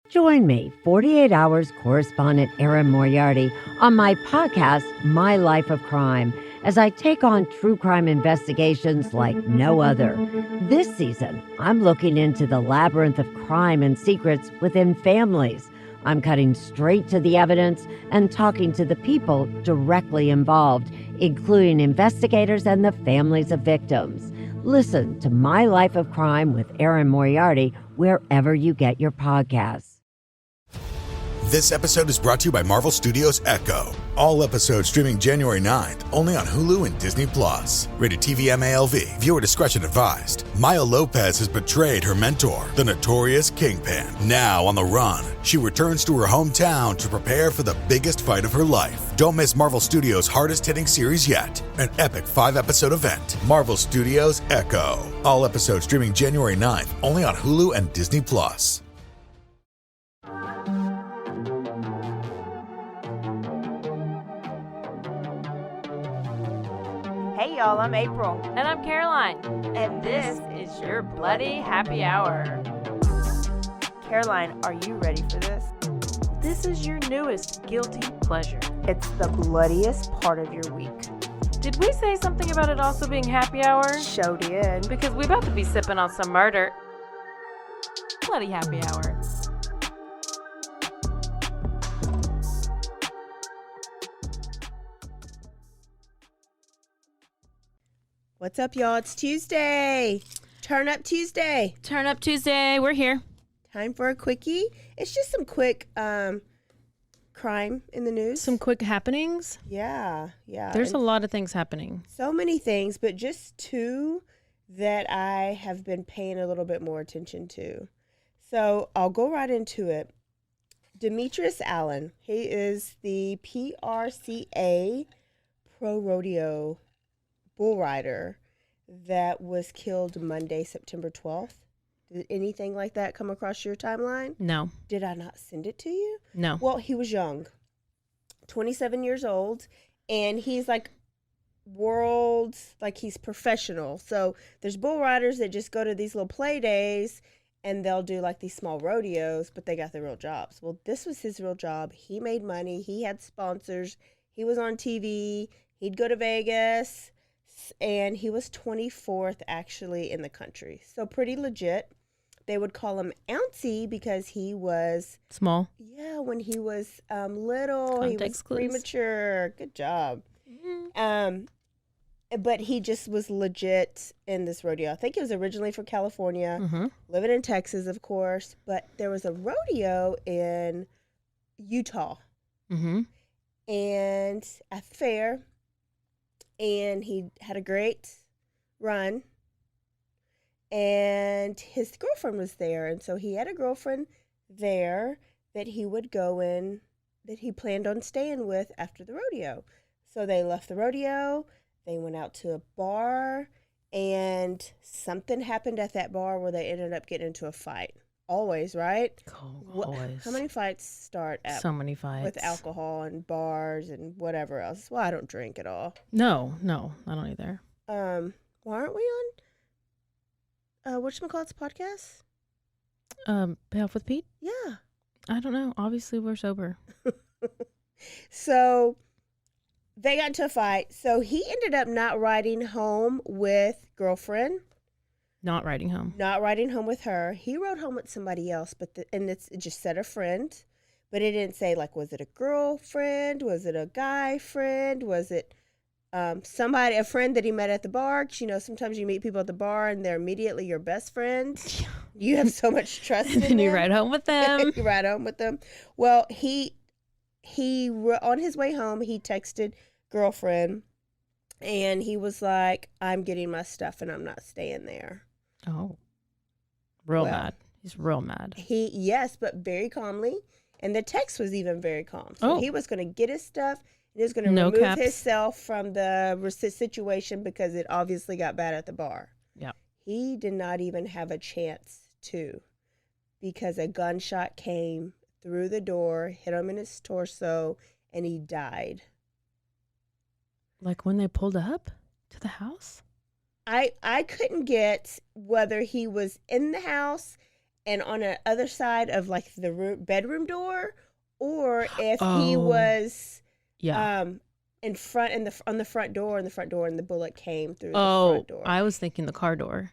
Join me, 48 Hours correspondent Erin Moriarty, on my podcast, My Life of Crime, as I take on true crime investigations like no other. This season, I'm looking into the labyrinth of crime and secrets within families. I'm cutting straight to the evidence and talking to the people directly involved, including investigators and the families of victims. Listen to My Life of Crime with Erin Moriarty wherever you get your podcasts. This episode is brought to you by Marvel Studios Echo. All episodes streaming January 9th, only on Hulu and Disney+. Rated TV MALV. Viewer discretion advised. Maya Lopez has betrayed her mentor, the notorious Kingpin. Now on the run, she returns to her hometown to prepare for the biggest fight of her life. Don't miss Marvel Studios' hardest-hitting series yet. An epic 5-episode event. Marvel Studios Echo. All episodes streaming January 9th, only on Hulu and Disney+. Hey y'all, I'm April. And I'm Caroline. And this is your Bloody Happy Hour. Caroline, are you ready for this? This is your newest guilty pleasure. It's the bloodiest part of your week. Did we say something about it also being happy hour? Show did. Because we about to be sipping on some murder. Bloody Happy Hour. What's up, y'all? It's Tuesday. Turn Up Tuesday. Turn Up Tuesday. We're here. Time for a quickie. It's just some quick crime in the news. Some quick happenings. Yeah. There's a lot of things happening. So many things, but just two that I have been paying a little bit more attention to. So I'll go right into it. Demetrius Allen. He is the PRCA Pro Rodeo bull rider that was killed Monday, September 12th. Did anything like that come across your timeline? No. Did I not send it to you? No. Well, he was young, 27 years old, and he's like he's professional. So there's bull riders that just go to these little play days and they'll do like these small rodeos, but they got their real jobs. Well, this was his real job. He made money. He had sponsors. He was on TV. He'd go to Vegas. And he was 24th actually in the country. So pretty legit. They would call him Ouncie because he was small. Yeah, when he was little, Context he was clues. Premature. Good job. Mm-hmm. But he just was legit in this rodeo. I think it was originally from California, living in Texas, of course. But there was a rodeo in Utah. Mm-hmm. And at the fair. And he had a great run. And his girlfriend was there. And so he had a girlfriend there that he would go in, that he planned on staying with after the rodeo. So they left the rodeo. They went out to a bar. And something happened at that bar where they ended up getting into a fight. Always, right? Always. How many fights start at So many fights. with alcohol and bars and whatever else? Well, I don't drink at all. No, I don't either. Why aren't we on whatchamacallit's podcast? Pay Off with Pete? Yeah. I don't know. Obviously, we're sober. So they got into a fight. So he ended up not riding home with girlfriend. Not riding home. Not riding home with her. He rode home with somebody else, it just said a friend, but it didn't say like, was it a girlfriend? Was it a guy friend? Was it a friend that he met at the bar? 'Cause, sometimes you meet people at the bar and they're immediately your best friend. You have so much trust in them. And you ride home with them. You ride home with them. Well, he on his way home, he texted girlfriend and he was like, I'm getting my stuff and I'm not staying there. Oh. Mad. He's real mad. Yes, but very calmly. And the text was even very calm. So he was going to get his stuff and he was going to remove himself from the situation because it obviously got bad at the bar. Yeah. He did not even have a chance to, because a gunshot came through the door, hit him in his torso, and he died. Like when they pulled up to the house? I couldn't get whether he was in the house and on the other side of like the bedroom door, or if he was in front on the front door, and the bullet came through the front door. I was thinking the car door.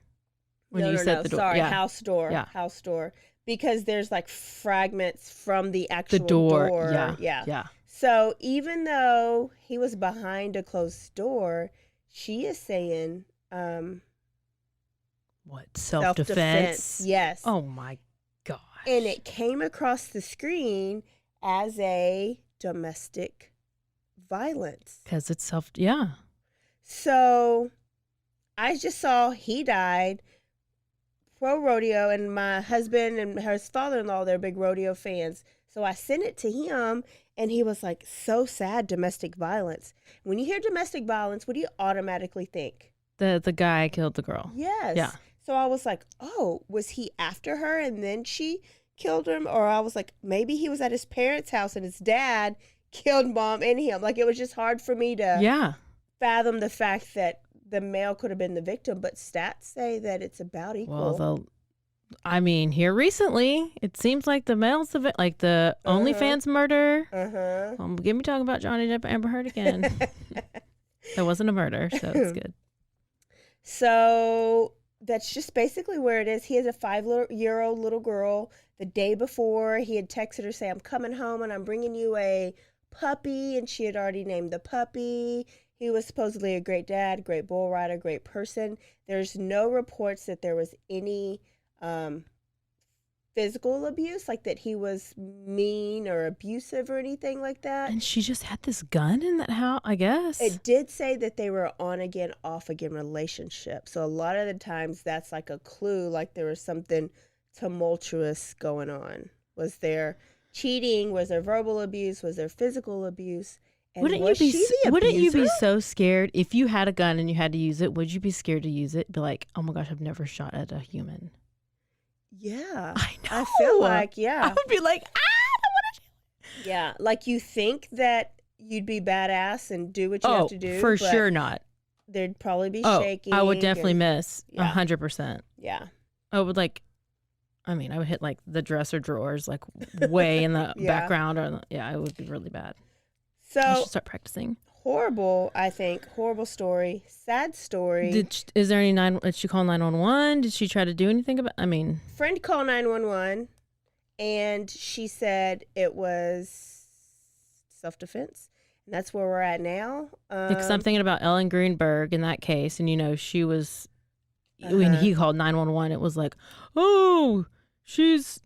When you said the door. Sorry, yeah. house door. Yeah. House door. Because there's like fragments from the actual door. Yeah. So even though he was behind a closed door, she is saying what? Self-defense? Yes. Oh my gosh. And it came across the screen as a domestic violence. Because it's So I just saw he died. Pro rodeo, and my husband and his father-in-law, they're big rodeo fans. So I sent it to him, and he was like, so sad, domestic violence. When you hear domestic violence, what do you automatically think? The guy killed the girl. Yes. Yeah. So I was like, oh, was he after her and then she killed him? Or I was like, maybe he was at his parents' house and his dad killed mom and him. Like, it was just hard for me to fathom the fact that the male could have been the victim, but stats say that it's about equal. Well, here recently, it seems like the male's like the OnlyFans murder. Get me talking about Johnny Depp and Amber Heard again. That wasn't a murder, so it's good. So that's just basically where it is. He has a 5-year-old little girl. The day before, he had texted her, say, I'm coming home and I'm bringing you a puppy, and she had already named the puppy. He was supposedly a great dad, great bull rider, great person. There's no reports that there was any physical abuse, like that he was mean or abusive or anything like that. And she just had this gun in that house, I guess. It did say that they were on again, off again relationship. So a lot of the times that's like a clue, like there was something tumultuous going on. Was there cheating? Was there verbal abuse? Was there physical abuse? And wouldn't you be so scared if you had a gun and you had to use it? Would you be scared to use it? Be like, oh my gosh, I've never shot at a human. Yeah, I know. I feel like I would be like, I don't want to shoot. Yeah, like you think that you'd be badass and do what you have to do. For sure not. There'd probably be shaking. I would definitely miss 100%. Yeah. I would I would hit like the dresser drawers, like way in the background, or it would be really bad. So I should start practicing. Horrible story, sad story. Is there any did she call 911? Did she try to do anything about? Friend called 911, and she said it was self-defense, and that's where we're at now. Because I'm thinking about Ellen Greenberg in that case, and she was when he called 911, it was like, oh, she's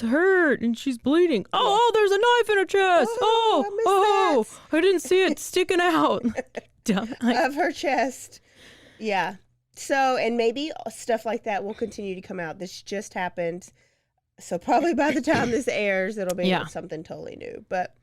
hurt and she's bleeding. Oh, there's a knife in her chest. I didn't see it sticking out of her chest. Yeah. So, and maybe stuff like that will continue to come out. This just happened. So probably by the time this airs, it'll be something totally new. But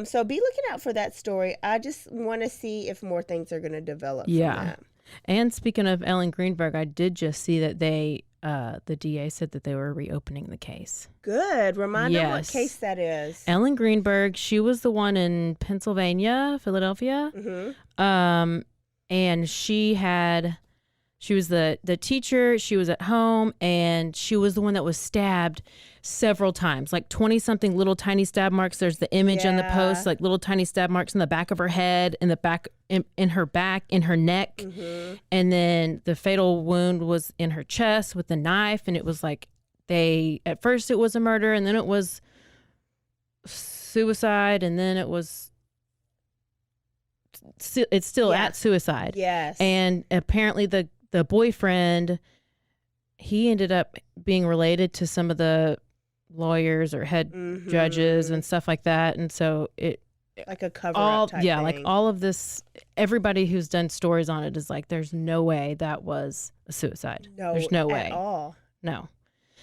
so be looking out for that story. I just want to see if more things are going to develop from that. And speaking of Ellen Greenberg, I did just see that the DA said that they were reopening the case. Good. Remind them what case that is. Ellen Greenberg, she was the one in Pennsylvania, Philadelphia. Mm-hmm. And she was the teacher. She was at home, and she was the one that was stabbed several times, like 20-something little tiny stab marks. There's the image on the post, like little tiny stab marks in the back of her head, in the back, in her back, in her neck. Mm-hmm. And then the fatal wound was in her chest with the knife. And it was like at first it was a murder, and then it was suicide, and then it's still at suicide. Yes. And apparently the boyfriend, he ended up being related to some of the lawyers or head judges and stuff like that. And so it like a cover-up type thing. Like all of this, everybody who's done stories on it is like, there's no way that was a suicide. No, there's no way at all. No.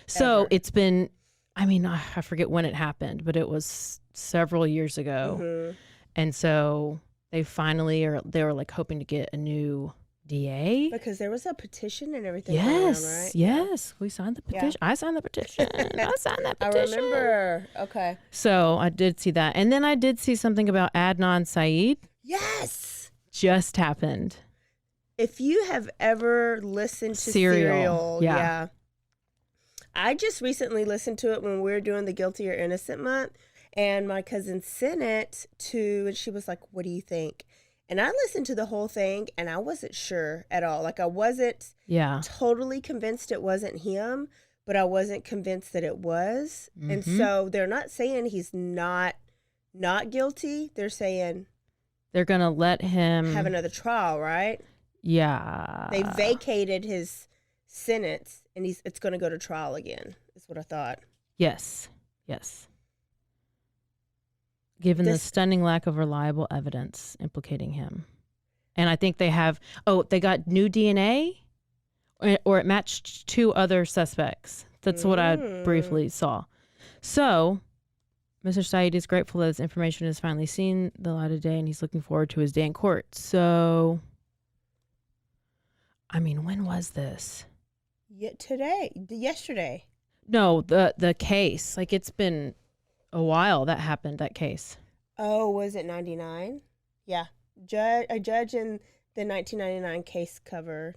So it's been, I forget when it happened, but it was several years ago. Mm-hmm. And so they were like hoping to get a new DA. Because there was a petition and everything. Yes, going on, right? yes. We signed the petition. Yeah. I signed the petition. I remember. Okay. So I did see that. And then I did see something about Adnan Syed. Yes. Just happened. If you have ever listened to Serial, I just recently listened to it when we were doing the Guilty or Innocent month, and my cousin sent it and she was like, what do you think? And I listened to the whole thing, and I wasn't sure at all. Like, I wasn't totally convinced it wasn't him, but I wasn't convinced that it was. Mm-hmm. And so they're not saying he's not guilty. They're saying they're going to let him have another trial, right? Yeah. They vacated his sentence, and it's going to go to trial again, is what I thought. Yes. Given the stunning lack of reliable evidence implicating him. And I think they got new DNA, or it matched 2 other suspects. That's what I briefly saw. So, Mr. Saeed is grateful that this information has finally seen the light of day, and he's looking forward to his day in court. So, I mean, when was this? Yesterday. No, the case. Like, it's been a while that happened, that case. Oh, was it 99? Yeah. A judge in the 1999 case covered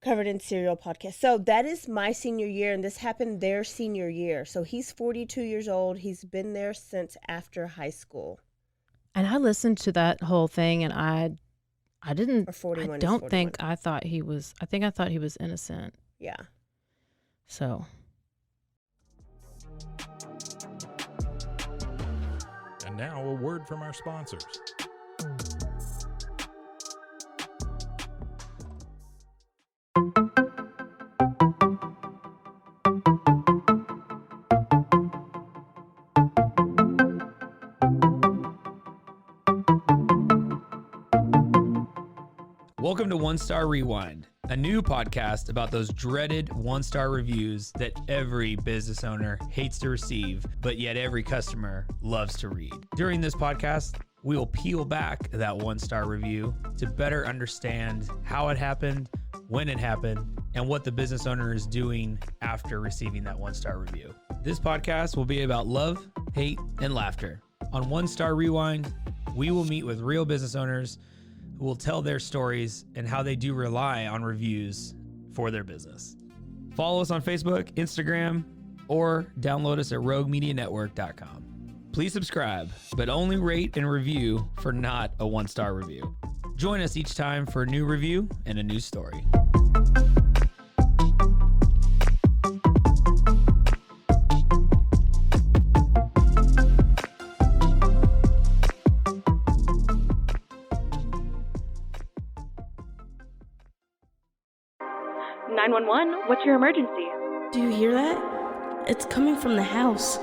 in Serial podcast. So that is my senior year, and this happened their senior year. So he's 42 years old. He's been there since after high school. And I listened to that whole thing, and I didn't. Or 41. I don't think I thought he was. I think I thought he was innocent. Yeah. So. And now a word from our sponsors. Welcome to One Star Rewind, a new podcast about those dreaded one-star reviews that every business owner hates to receive, but yet every customer loves to read. During this podcast, we will peel back that one-star review to better understand how it happened, when it happened, and what the business owner is doing after receiving that one-star review. This podcast will be about love, hate, and laughter. On One Star Rewind, we will meet with real business owners who will tell their stories and how they do rely on reviews for their business. Follow us on Facebook, Instagram, or download us at roguemedianetwork.com. Please subscribe, but only rate and review for not a one-star review. Join us each time for a new review and a new story. What's your emergency? Do you hear that? It's coming from the house.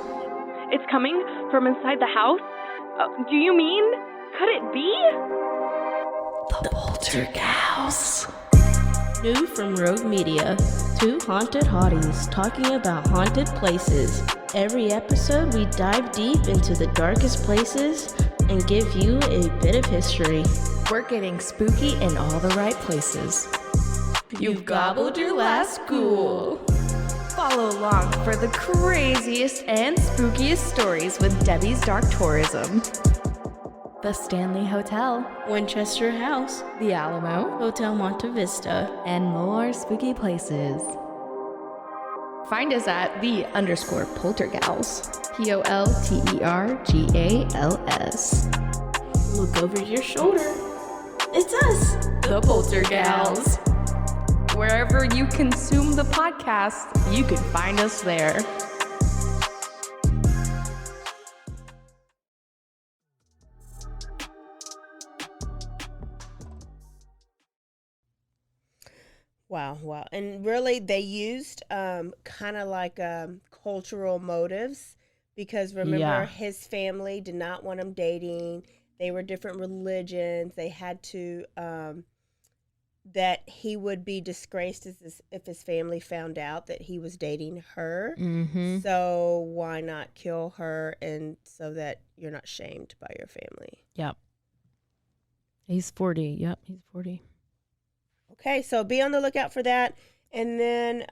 It's coming from inside the house? Do you mean? Could it be? The Poltergeist. New from Rogue Media. 2 haunted hotties talking about haunted places. Every episode we dive deep into the darkest places and give you a bit of history. We're getting spooky in all the right places. You've gobbled your last ghoul. Follow along for the craziest and spookiest stories with Debbie's Dark Tourism. The Stanley Hotel, Winchester House, The Alamo, Hotel Monte Vista, and more spooky places. Find us at _Poltergals. POLTERGALS. Look over your shoulder. It's us, the Poltergals. Wherever you consume the podcast, you can find us there. Wow. And really, they used kind of like cultural motives, because remember, his family did not want him dating. They were different religions. They had to... that he would be disgraced if his family found out that he was dating her. Mm-hmm. So why not kill her, and so that you're not shamed by your family? Yep. He's 40. Yep, he's 40. Okay, so be on the lookout for that. And then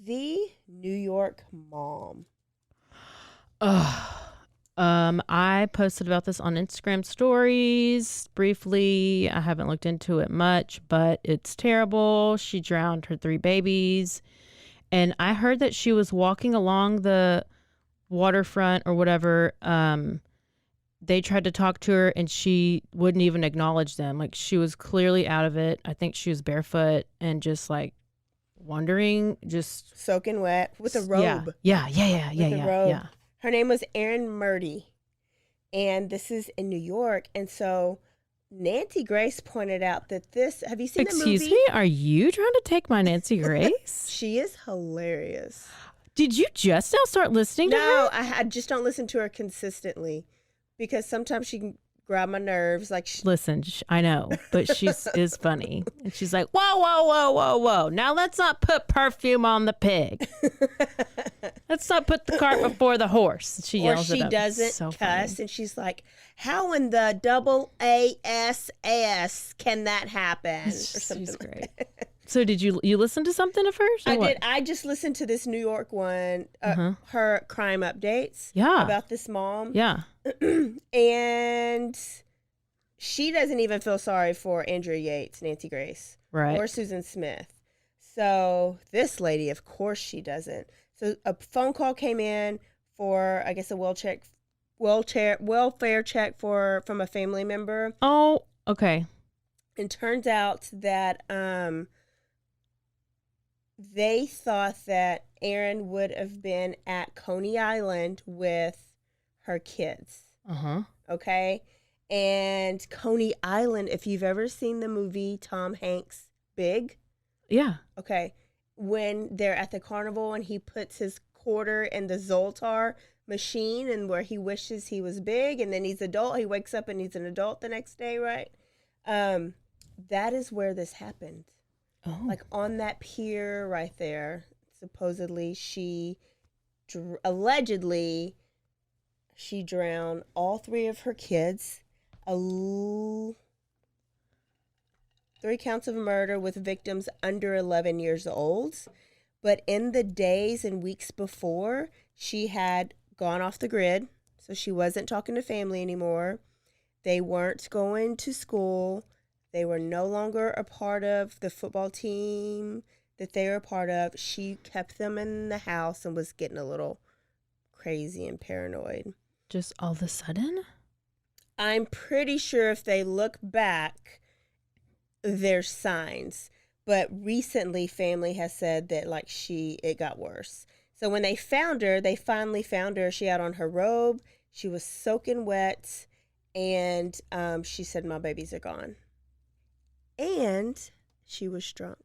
the New York mom. I posted about this on Instagram stories briefly. I haven't looked into it much, but it's terrible. She drowned her 3 babies. And I heard that she was walking along the waterfront or whatever. They tried to talk to her and she wouldn't even acknowledge them. Like, she was clearly out of it. I think she was barefoot and just like wondering, just soaking wet with a robe. Yeah. Her name was Erin Murdy, and this is in New York. And so Nancy Grace pointed out that this, have you seen the movie? Excuse me, are you trying to take my Nancy Grace? She is hilarious. Did you just now start listening to her? No, I just don't listen to her consistently because sometimes she can grab my nerves. Like, listen, I know, but she is funny. And she's like, whoa, whoa, whoa, whoa, whoa. Now let's not put perfume on the pig. Let's not put the cart before the horse. She yells or she it up. doesn't so cuss, funny. and she's like, how in the double ASS can that happen? Or something She's like great. that. So did you listen to something of hers? I did. I just listened to this New York one, her crime updates. Yeah. About this mom. Yeah. And she doesn't even feel sorry for Andrea Yates, Nancy Grace, Right. or Susan Smith. So this lady, of course she doesn't. So a phone call came in for, I guess, a welfare check from a family member. Oh, okay. And turns out that they thought that Erin would have been at Coney Island with her kids. Okay? And Coney Island, if you've ever seen the movie Tom Hanks' Big. Yeah. Okay. When they're at the carnival and he puts his quarter in the Zoltar machine and where he wishes he was big and then he's adult, he wakes up and he's an adult the next day, right? That is where this happened. Oh. Like on that pier right there. Supposedly allegedly she drowned all 3 of her kids. 3 counts of murder with victims under 11 years old. But in the days and weeks before, she had gone off the grid. So she wasn't talking to family anymore. They weren't going to school. They were no longer a part of the football team that they were a part of. She kept them in the house and was getting a little crazy and paranoid. Just all of a sudden? I'm pretty sure if they look back, there's signs. But recently, family has said that it got worse. So when they finally found her. She had on her robe. She was soaking wet. And she said, my babies are gone. And she was drunk.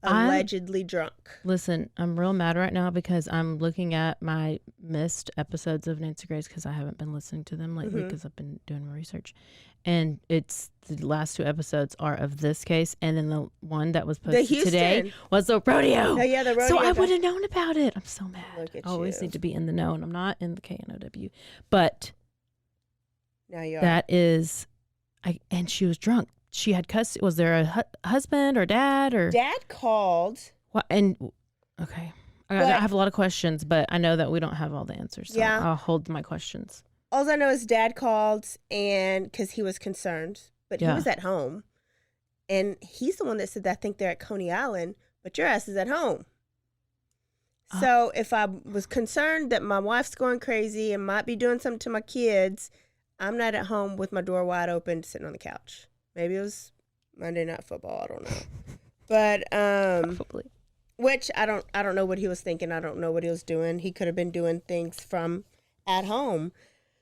Allegedly drunk. Listen, I'm real mad right now because I'm looking at my missed episodes of Nancy Grace because I haven't been listening to them lately because I've been doing my research. And it's the last 2 episodes are of this case, and then the one that was posted today was the rodeo. Oh, yeah, the rodeo. So I would have known about it. I'm so mad. Look at I always you. need to be in the know, and I'm not in the KNOW. But Now you are. that is, and she was drunk. She had custody. Was there a husband or dad or? Dad called. What? And okay, I have a lot of questions, but I know that we don't have all the answers. So Yeah. I'll hold my questions. All I know is Dad called and because he was concerned, but he was at home, and he's the one that said that I think they're at Coney Island, but your ass is at home. So if I was concerned that my wife's going crazy and might be doing something to my kids, I'm not at home with my door wide open, sitting on the couch. Maybe it was Monday Night Football. I don't know, but Probably. Which I don't know what he was thinking. I don't know what he was doing. He could have been doing things from at home.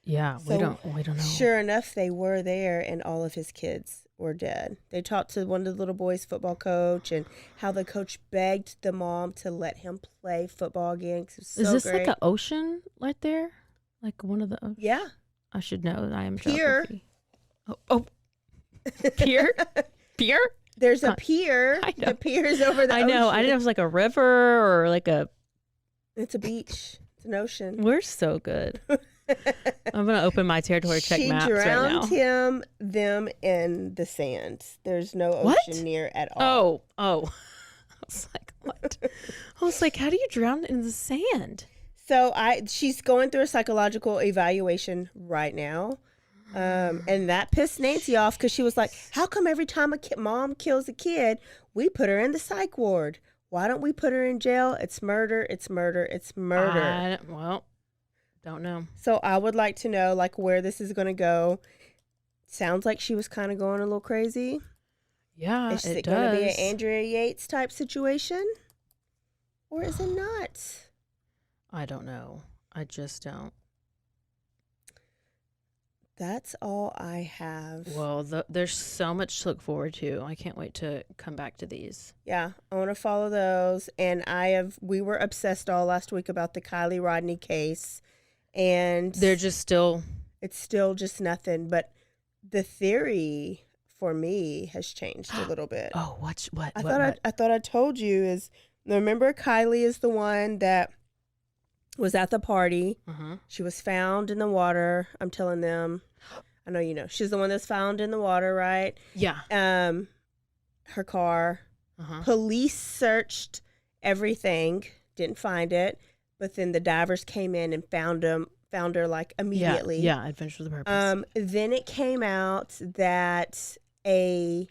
Yeah, So, we don't know. Sure enough, they were there, and all of his kids were dead. They talked to one of the little boys' football coach, and how the coach begged the mom to let him play football again. 'Cause it was so Is this great. like an ocean right there? Like one of the oceans? Yeah. I should know. I am Pier. geography. Oh. Pier? Pier? There's a pier. I know. The pier's over the I know. ocean. I didn't know if it was like a river or like a. It's a beach. It's an ocean. We're so good. I'm gonna open my territory check maps right now. She drowned them in the sand. There's no ocean near at all. Oh. I was like, what? I was like, how do you drown in the sand? So she's going through a psychological evaluation right now. And that pissed Nancy off because she was like, how come every time a mom kills a kid, we put her in the psych ward? Why don't we put her in jail? It's murder. It's murder. It's murder. Well, don't know. So I would like to know, like, where this is going to go. Sounds like she was kind of going a little crazy. Yeah, is it going to be an Andrea Yates type situation? Or is it not? I don't know. I just don't. That's all I have. Well, there's so much to look forward to. I can't wait to come back to these. Yeah, I want to follow those. And we were obsessed all last week about the Kylie Rodney case. And they're just still. It's still just nothing. But the theory for me has changed a little bit. Oh, what? I thought I told you is, remember Kylie is the one that was at the party. Uh-huh. She was found in the water. I'm telling them. I know you know. She's the one that's found in the water, right? Yeah. Her car. Uh-huh. Police searched everything, didn't find it, but then the divers came in and found her like immediately. Yeah, adventure with a purpose. Then it came out that a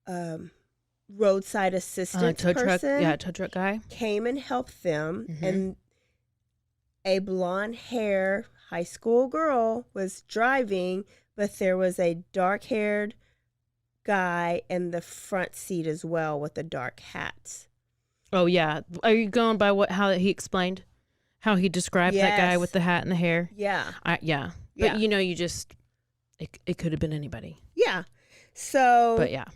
roadside assistance person, tow truck guy, came and helped them, mm-hmm. and a blonde hair high school girl was driving, but there was a dark-haired guy in the front seat as well with a dark hat. Oh yeah, are you going by how he explained, how he described that guy with the hat and the hair? Yeah, yeah. But you know, it could have been anybody. Yeah. So, but yeah,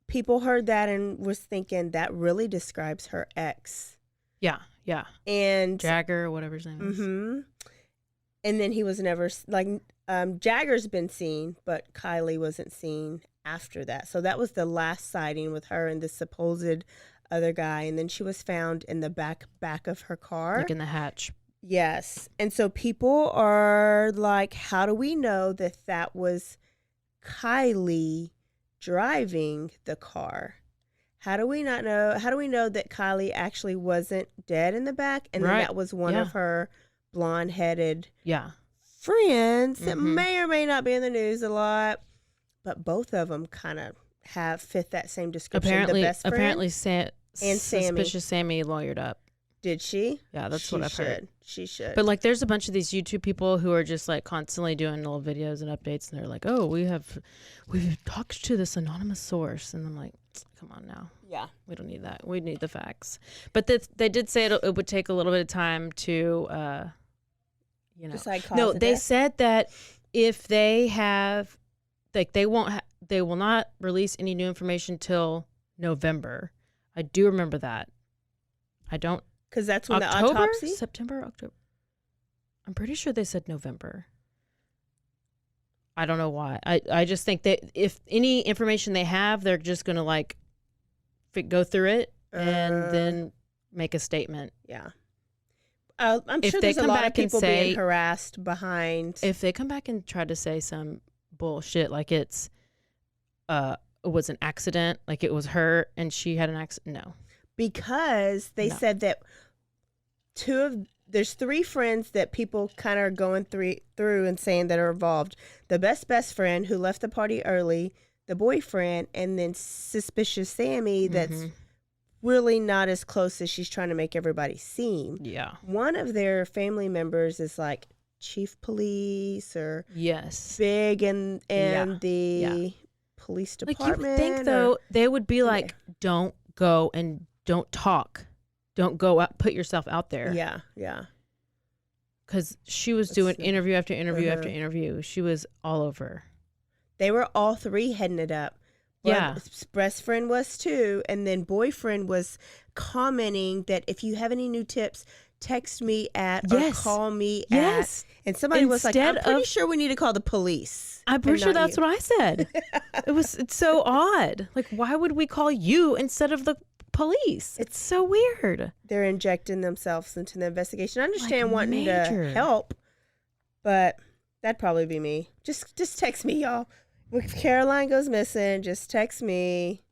people heard that and was thinking that really describes her ex. Yeah. And Jagger, whatever his name is. Mm-hmm. And then he was never Jagger's been seen, but Kylie wasn't seen after that. So that was the last sighting with her and the supposed other guy. And then she was found in the back of her car, like in the hatch. Yes. And so people are like, how do we know that was Kylie driving the car? How do we not know? How do we know that Kylie actually wasn't dead in the back, and then that was one of her blonde-headed friends that may or may not be in the news a lot, but both of them kind of fit that same description. The best friend, apparently, and Suspicious Sammy lawyered up. Did she? Yeah, that's what I've heard. She should. But like, there's a bunch of these YouTube people who are just like constantly doing little videos and updates, and they're like, "Oh, we've talked to this anonymous source," and I'm like, "Come on now, we don't need that. We need the facts." But they did say it would take a little bit of time to, decide cause No, of they death? said that if they have, like, they will not release any new information till November. I do remember that. I don't. Because that's when October? the autopsy? September, October. I'm pretty sure they said November. I don't know why. I just think that if any information they have, they're just going to like go through it and then make a statement. Yeah. I'm sure there's a lot of people being harassed behind. If they come back and try to say some bullshit like it was an accident, like it was her and she had an accident, no. Because they said that there's three friends that people kind of are going through and saying that are involved. The best friend who left the party early, the boyfriend, and then Suspicious Sammy that's really not as close as she's trying to make everybody seem. Yeah. One of their family members is like chief police or big in the police department. Like, you think though they would be like, don't go and don't talk. Don't go out, put yourself out there. Yeah. Because she was doing interview after interview after interview. She was all over. They were all three heading it up. Best friend was too. And then boyfriend was commenting that if you have any new tips, text me at or call me at. And somebody was like, I'm pretty sure we need to call the police. I'm pretty sure that's what I said. It's so odd. Like, why would we call you instead of the police? It's so weird. They're injecting themselves into the investigation. I understand wanting to help, but that'd probably be me. Just text me, y'all. If Caroline goes missing, just text me.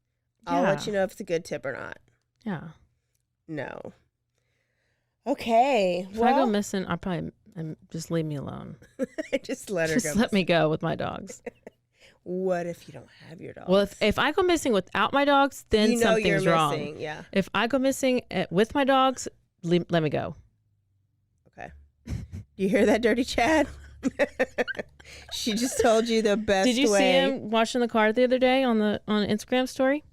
I'll let you know if it's a good tip or not. Yeah. No. Okay. If I go missing, I'll probably just leave me alone. Just let her Just go. let me go with my dogs. What if you don't have your dogs? Well, if I go missing without my dogs, then you know something's you're wrong. missing. Yeah. If I go missing with my dogs, let me go. Okay. You hear that, Dirty Chad? She just told you the best way. Did you see him washing the car the other day on Instagram story?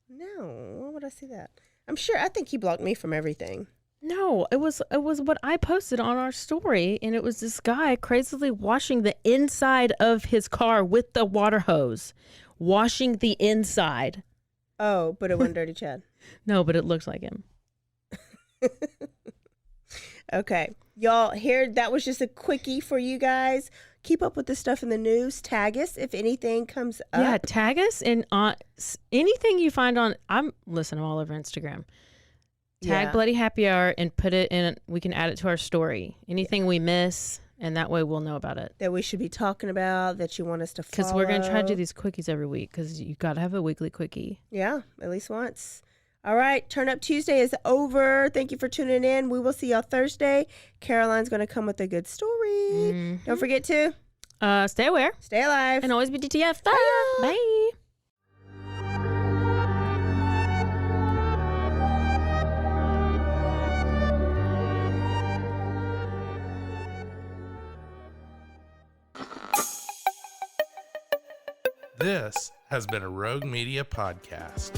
No. Why would I see that? I think he blocked me from everything. No, it was what I posted on our story, and it was this guy crazily washing the inside of his car with the water hose, washing the inside. Oh, but it wasn't Dirty Chad. No, but it looks like him. Okay, y'all, here, that was just a quickie for you guys. Keep up with the stuff in the news. Tag us if anything comes up. Yeah, tag us and anything you find on. I'm all over Instagram. Tag Bloody Happy Hour and put it in. We can add it to our story. Anything we miss, and that way we'll know about it. That we should be talking about, that you want us to follow. Because we're going to try to do these quickies every week, because you got to have a weekly quickie. Yeah, at least once. All right, Turn Up Tuesday is over. Thank you for tuning in. We will see y'all Thursday. Caroline's going to come with a good story. Mm-hmm. Don't forget to stay aware, stay alive, and always be DTF. Bye. Bye. This has been a Rogue Media podcast.